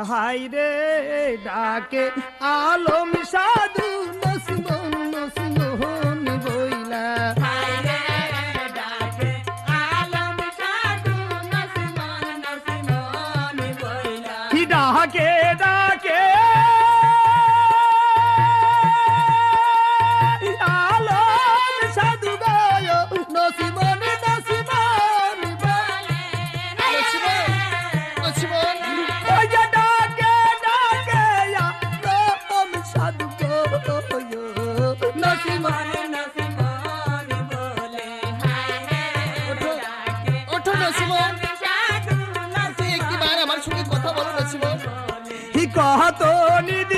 high রে ডাকে আলম সাধু নসিমন নসিমন বইলা হায় রে ডাকে আলম সাধু নসিমন নসিমন বইলা কি ডাকে ডাকে আলম সাধু গায় নসিমন নসিমন বলে নসিমন ওই যে ডাকে ডাকে আলম সাধু গায় নসিমন নসিমন বলে হায় রে ডাকে ওঠো নসিমন সাধু একটি বার আমার সঙ্গে কথা বলো নসিমন বলে কি কত নিধি